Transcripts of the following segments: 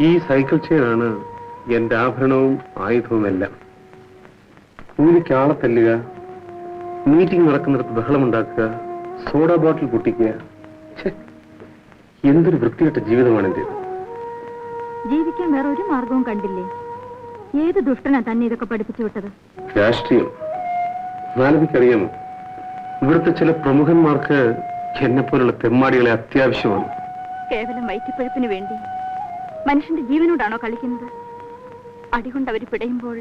ഈ സൈക്കിൾ ചെയിനാണ് എന്റെ ആഭരണവും ആയുധവുമെല്ലാം. കൂലിക്ക് ആളെ തല്ലുക, മീറ്റിംഗ് നടക്കുന്നിടത്ത് ബഹളമുണ്ടാക്കുക, സോഡ ബോട്ടിൽ പൊട്ടിക്കുക. എന്തൊരു വൃത്തികെട്ട ജീവിതമാണ് എന്റേത്. ജീവിക്കാൻ വേറെ ഒരു മാർഗവും കണ്ടില്ലേ? ഏത് ദുഷ്ടനാ തന്നെ ഇതൊക്കെ പഠിപ്പിച്ചു വിട്ടത്? രാഷ്ട്രീയം. മാലവിക്കറിയാമോ, ഇവിടുത്തെ ചില പ്രമുഖന്മാർക്ക് എന്നെ പോലുള്ള തെമ്മാടികളെ അത്യാവശ്യമാണ്. കേവലം വയറ്റിപ്പഴുപ്പിന് വേണ്ടി മനുഷ്യന്റെ ജീവനോടാണോ കളിക്കുന്നത്? അടികൊണ്ട് അവർ പിടയുമ്പോൾ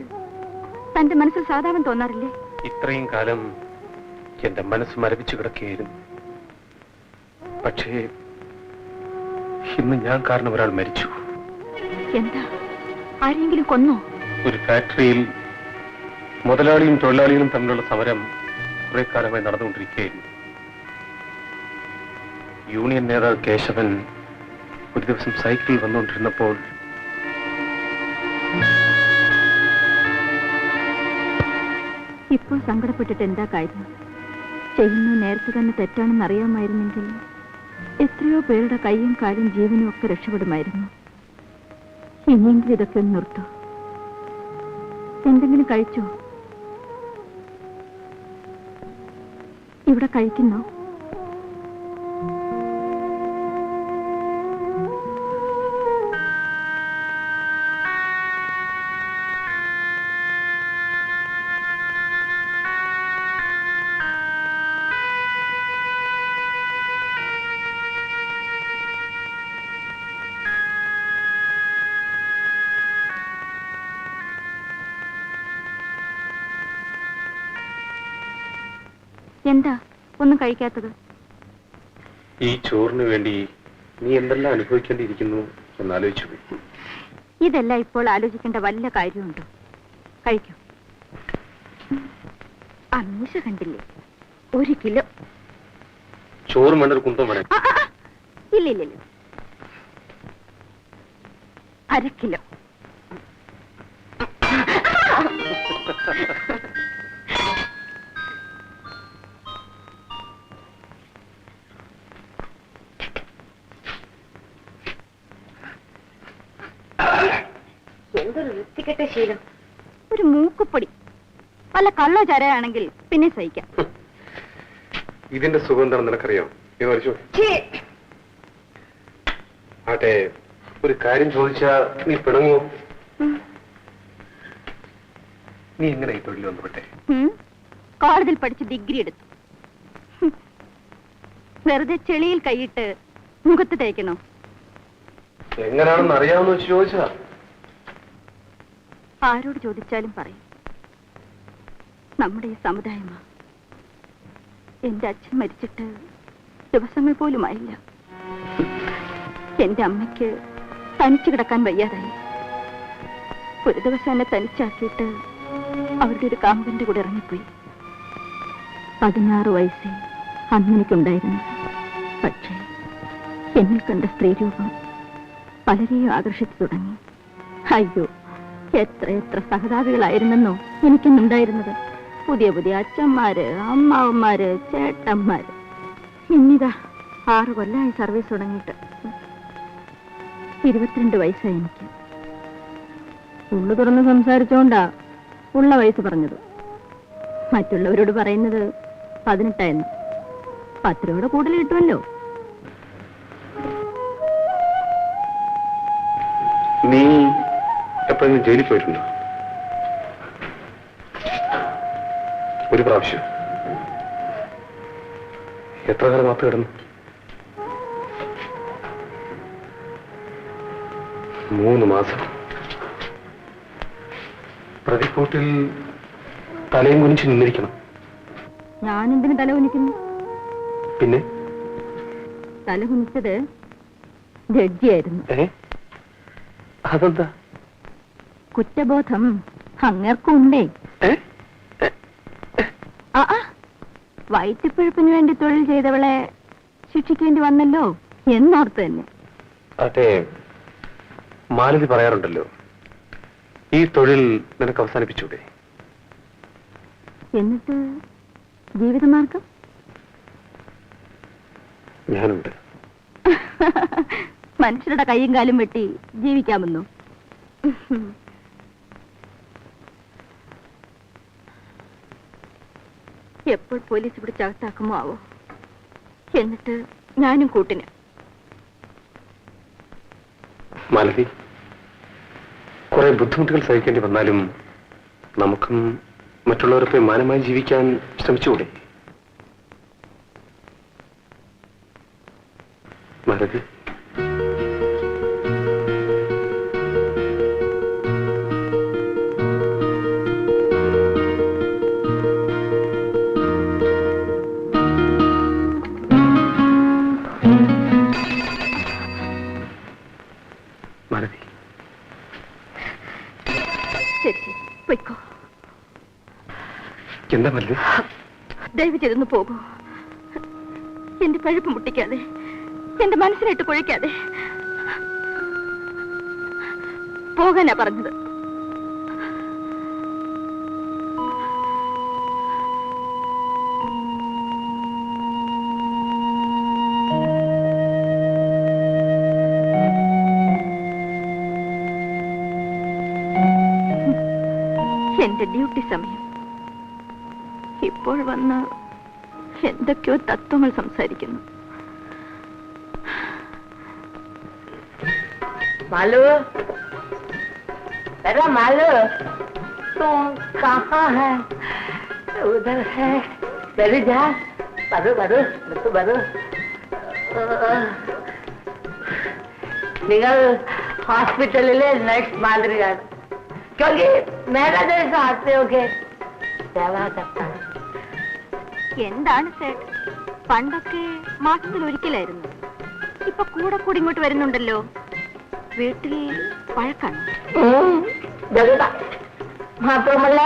തന്റെ മനസ്സിൽ സാധാരണ തോന്നാറില്ലേ? ഇത്രയും കാലം എന്റെ മനസ്സ് മരവിച്ചു കിടക്കുകയായിരുന്നു. പക്ഷേ ഇന്ന് ഞാൻ കാരണം ഒരാൾ മരിച്ചു. എന്താ? ആരെങ്കിലും കൊന്നോ? ഒരു ഫാക്ടറിയിൽ മുതലാളിയും തൊഴിലാളികളും തമ്മിലുള്ള സമരം കുറെ കാലമായി നടന്നുകൊണ്ടിരിക്കുകയായിരുന്നു. യൂണിയൻ നേതാവ് കേശവൻ ഒരു ദിവസം സൈക്കിളിൽ വന്നുകൊണ്ടിരുന്നപ്പോൾ ഇപ്പോൾ സങ്കടപ്പെട്ടിട്ട് എന്താ കാര്യം? ചെയ്യുന്നത് നേരത്തെ തന്നെ തെറ്റാണെന്ന് അറിയാമായിരുന്നെങ്കിൽ എത്രയോ പേരുടെ കൈയും കാലും ജീവനും ഒക്കെ രക്ഷപ്പെടുമായിരുന്നു. ഇനിയെങ്കിലും ഇതൊക്കെ ഒന്ന് നിർത്തോ. എന്തെങ്കിലും കഴിച്ചോ? ഇവിടെ കഴിക്കുന്നോ? എന്താ ഒന്നും കഴിക്കാത്തത്? ഈ ചോറിന് വേണ്ടി നീ എന്തെല്ലാം അനുഭവിക്കേണ്ടിയിരിക്കുന്നു എന്നാലോചിച്ചു. ഇതെല്ലാം ഇപ്പോൾ ആലോചിക്കേണ്ട വല്ല കാര്യമുണ്ടോ? കഴിക്കൂ. അമീഷ കണ്ടില്ലേ? 1 കിലോ ചോറും വേണ്ട, ഒരു കുന്തം വേണം. ഇല്ല, 1/2 കിലോ. എന്തൊരു വൃത്തികെട്ട ശീലം. ഒരു മൂക്കുപ്പൊടി വല്ല കള്ളോ ചരയാണെങ്കിൽ പിന്നെ സഹിക്കാം. ഇതിന്റെ സുഗന്ധം നിനക്കറിയാം. ആട്ടെ, ഒരു കാര്യം ചോദിച്ചാ നീ പിണങ്ങോ? നീ എങ്ങനെ ഈ തൊഴിൽ വന്നുപെട്ടെ? കോളേജിൽ പഠിച്ച് ഡിഗ്രി എടുത്തു. വെറുതെ ചെളിയിൽ കൈയിട്ട് മുഖത്ത് തേക്കണോ? എങ്ങനെയാണെന്ന് അറിയാമെന്ന് വെച്ച് ചോദിച്ചാ? ആരോട് ചോദിച്ചാലും പറയും നമ്മുടെ ഈ സമുദായമാ. എന്റെ അച്ഛൻ മരിച്ചിട്ട് ദിവസങ്ങൾ പോലും ആയില്ല. എന്റെ അമ്മയ്ക്ക് തനിച്ചു കിടക്കാൻ വയ്യാതായി. ഒരു ദിവസം എന്നെ തനിച്ചാക്കിയിട്ട് അവരുടെ ഒരു കാമ്പന്റെ കൂടെ ഇറങ്ങിപ്പോയി. 16 വയസ്സേ അന്നെനിക്കുണ്ടായിരുന്നു. പക്ഷേ എന്നിൽ കണ്ട സ്ത്രീരൂപം പലരെയും ആകർഷിച്ചു തുടങ്ങി. അയ്യോ, എത്ര സഹതാപികളായിരുന്നെന്നോ എനിക്കെന്നുണ്ടായിരുന്നത്. പുതിയ പുതിയ അച്ഛന്മാര്, അമ്മാവന്മാര്, ചേട്ടന്മാര്. ഇന്നിതാ 6 കൊല്ലമായി സർവീസ് തുടങ്ങിയിട്ട്. 22 വയസ്സായി എനിക്ക്. ഉള്ളു തുറന്ന് സംസാരിച്ചോണ്ടാ ഉള്ള വയസ്സ് പറഞ്ഞത്. മറ്റുള്ളവരോട് പറയുന്നത് 18 10 രൂപയുടെ കൂടുതൽ കിട്ടുമല്ലോ. നീ എപ്പോഴെങ്കിലും ജയിലിൽ പോയിട്ടുണ്ടോ? ഒരു പ്രാവശ്യം. എത്ര കാലം മാപ്പ് കിടന്നു? 3 മാസം. പ്രതിക്കൂട്ടിൽ തലയും കുനിച്ച് നിന്നിരിക്കണം. ഞാനെന്തിനു തല കുനിക്കുന്നു? പിന്നെ തല കുനിച്ചത് ജഡ്ജിയായിരുന്നു. അതെന്താ? കുറ്റബോധം അങ്ങേർക്കുണ്ടേ. വയറ്റിപ്പഴുപ്പിന് വേണ്ടി തൊഴിൽ ചെയ്തവളെ ശിക്ഷിക്കേണ്ടി വന്നല്ലോ എന്നോർത്ത് തന്നെ. അതെ, മാലതി പറയാറുണ്ടല്ലോ, ഈ തൊഴിൽ നിനക്ക് അവസാനിപ്പിച്ചൂടെ? എന്നിട്ട് ജീവിതമാർഗം? ഞാനുണ്ട്. മനുഷ്യരുടെ കൈയും കാലും വെട്ടി ജീവിക്കാമെന്നു. എപ്പോൾ പോലീസ് പിടിച്ചകത്താക്കുമോ ആവോ. എന്നിട്ട് ഞാനും കൂട്ടിന്. മാലതി, കുറെ ബുദ്ധിമുട്ടുകൾ സഹിക്കേണ്ടി വന്നാലും നമുക്കും മറ്റുള്ളവരൊക്കെ മാനമായി ജീവിക്കാൻ ശ്രമിച്ചുകൂടെ? മാലതി, മാലതി, ശരി ശരി, പൊയ്ക്കോ. എന്താ മാലതി? ദയവ് ചെയ്തൊന്ന് പോകൂ. എന്റെ പഴുപ്പ് മുട്ടിക്കാതെ, എന്റെ മനസ്സിനായിട്ട് കുഴയ്ക്കാതെ പോകാനാ പറഞ്ഞത്. എന്റെ ഡ്യൂട്ടി സമയം. ഇപ്പോൾ വന്ന് എന്തൊക്കെയോ തത്വങ്ങൾ സംസാരിക്കുന്നു. मालू, अरे मालू, तुम कहाँ है? उधर है. बैठ जा. बरो बरो, तो बरो. നിങ്ങൾ ഹോസ്പിറ്റലിലെ നഴ്സ് മാതിരിയാണ്. क्योंकि मेरा जैसा आते हो के सेवा करता है. എന്താണ് സേട്ട്, പണ്ടൊക്കെ മാസത്തിൽ ഒരിക്കലായിരുന്നു. ഇപ്പൊ കൂടെ കൂടി ഇങ്ങോട്ട് വരുന്നുണ്ടല്ലോ. വീട്ടിൽ പഴക്കാണ്. മാത്രമല്ല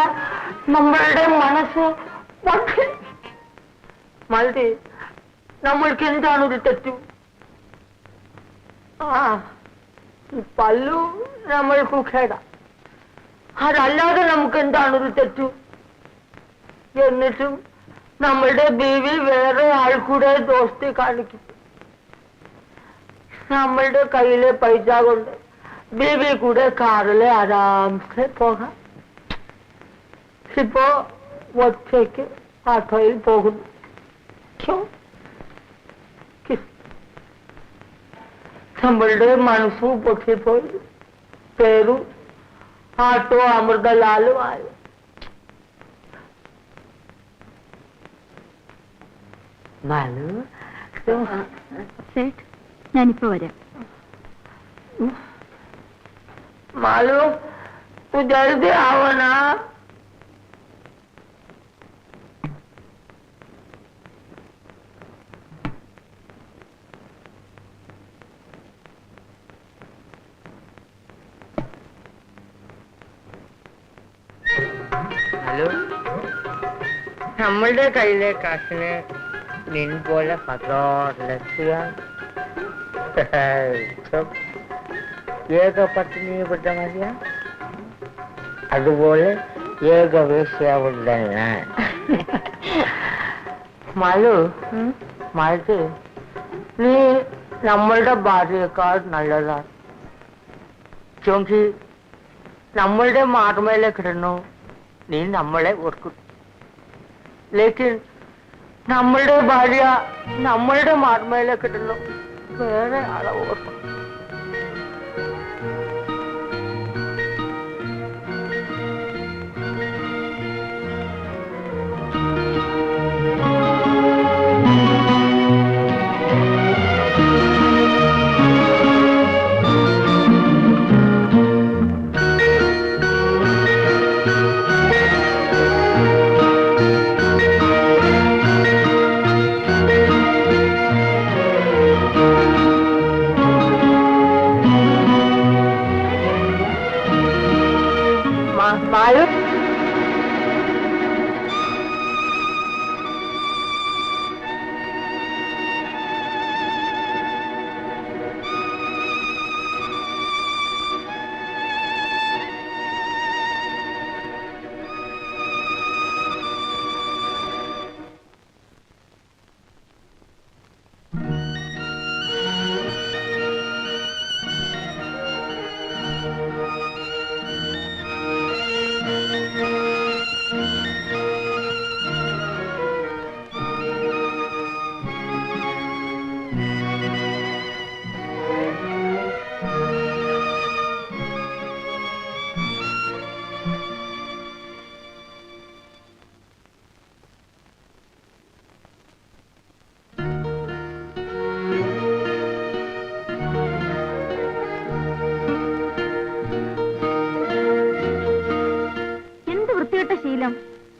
നമ്മളുടെ മനസ്സ് മതി. നമ്മൾക്ക് എന്താണ് ഒരു തെറ്റു? പല്ലു നമ്മൾക്ക് ഖേട. അതല്ലാതെ നമുക്ക് എന്താണ് ഒരു തെറ്റു? എന്നിട്ടും നമ്മളുടെ ബീവി വേറെ ആൾക്കൂടെ ദോസ്തി കാണിക്കും. നമ്മളുടെ കയ്യിലെ പൈസ കൊണ്ട് ബീവി കൂടെ കാറിലെ ആരാംസെ പോകാം. ഇപ്പോ ഒറ്റയ്ക്ക് ആട്ടോയിൽ പോകുന്നു. നമ്മളുടെ മനസ്സും പൊട്ടിപ്പോയി. പേരും ആട്ടോ അമൃതലാലും ആയി. സേട്ട്, ഞാനിപ്പോ വരാം. मालू, तू जल्दी आओ ना. ഹലോ, നമ്മളുടെ കയ്യിലെ കാശിന് നിൻ പോലെ ഏകപത്നിപ്പെട്ട മതിയാ. അതുപോലെ ഏകവേശ്യാവുള്ള ഞാൻ. മാലു, മാലു, നീ നമ്മളുടെ ഭാര്യയേക്കാൾ നല്ലതാണ്. ക്യോങ്കി നമ്മളുടെ മാർമേലെ കിടന്നു നീ നമ്മളെ ഓർക്കും. ലേക്കിൻ നമ്മളുടെ ഭാര്യ നമ്മളുടെ മാർമേലെ കിടന്നു വേറെ ആളെ ഓർക്കും.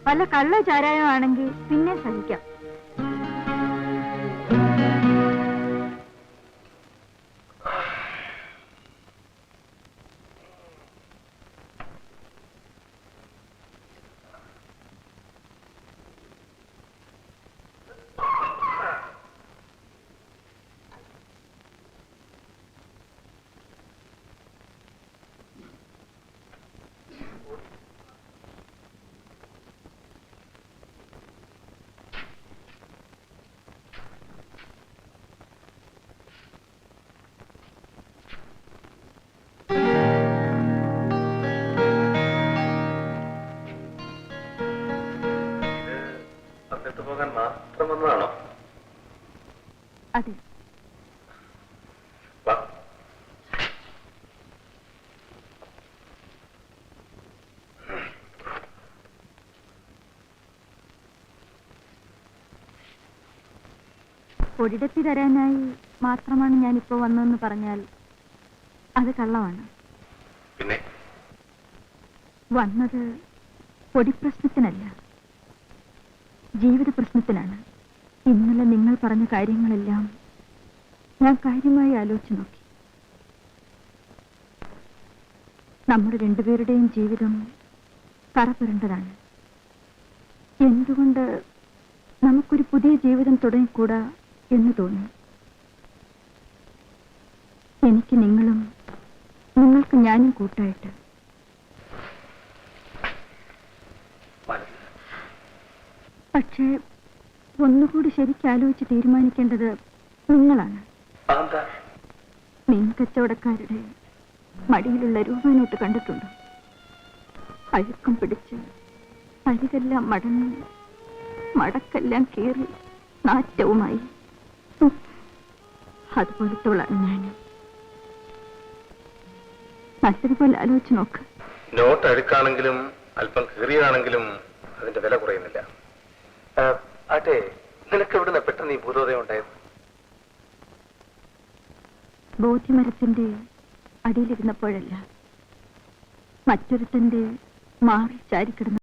വല്ല കള്ള ചാരായം ആണെങ്കിൽ പിന്നെ സഹിക്കാം. പോകാൻ മാത്രം വന്നതാണോ? അതെ. പൊടിടത്തി തരാനായി മാത്രമാണ് ഞാനിപ്പോ വന്നതെന്ന് പറഞ്ഞാൽ അത് കള്ളമാണ്. പിന്നെ വന്നത് പൊടിപ്രശ്നത്തിനല്ല, ജീവിത പ്രശ്നത്തിനാണ്. ഇന്നലെ നിങ്ങൾ പറഞ്ഞ കാര്യങ്ങളെല്ലാം ഞാൻ കാര്യമായി ആലോചിച്ചു നോക്കി. നമ്മുടെ രണ്ടുപേരുടെയും ജീവിതം കറപുരണ്ടതാണ്. എന്തുകൊണ്ട് നമുക്കൊരു പുതിയ ജീവിതം തുടങ്ങിക്കൂടാ എന്ന് തോന്നി. എനിക്ക് നിങ്ങളും നിങ്ങൾക്ക് ഞാനും കൂട്ടായിട്ട്. പക്ഷേ ഒന്നുകൂടി ശരിക്കാലോചിച്ച് തീരുമാനിക്കേണ്ടത് നിങ്ങളാണ്. മീൻ കച്ചവടക്കാരുടെ മടിയിലുള്ള രൂപനോട്ട് കണ്ടിട്ടുണ്ടോ? അഴുക്കം പിടിച്ച് അരികെല്ലാം മടങ്ങി മടക്കെല്ലാം കീറി നാറ്റവുമായി. അതുപോലത്തോളാണ് ഞാൻ. നല്ലതുപോലെ ആലോചിച്ച് നോക്ക്. നോട്ട് അഴുക്കാണെങ്കിലും അല്പം കീറിയതാണെങ്കിലും അതിന്റെ വില കുറയുന്നില്ല. ആട്ടെ, നിനക്ക് എവിടുന്ന പെട്ടെന്ന് ഈ ഭൂതോദയം ഉണ്ടായത്? ബോധ്യമരത്തിന്റെ അടിയിലിരുന്നപ്പോഴല്ല, മറ്റൊരുത്തന്റെ മാറി ചാരിക്കിടന്ന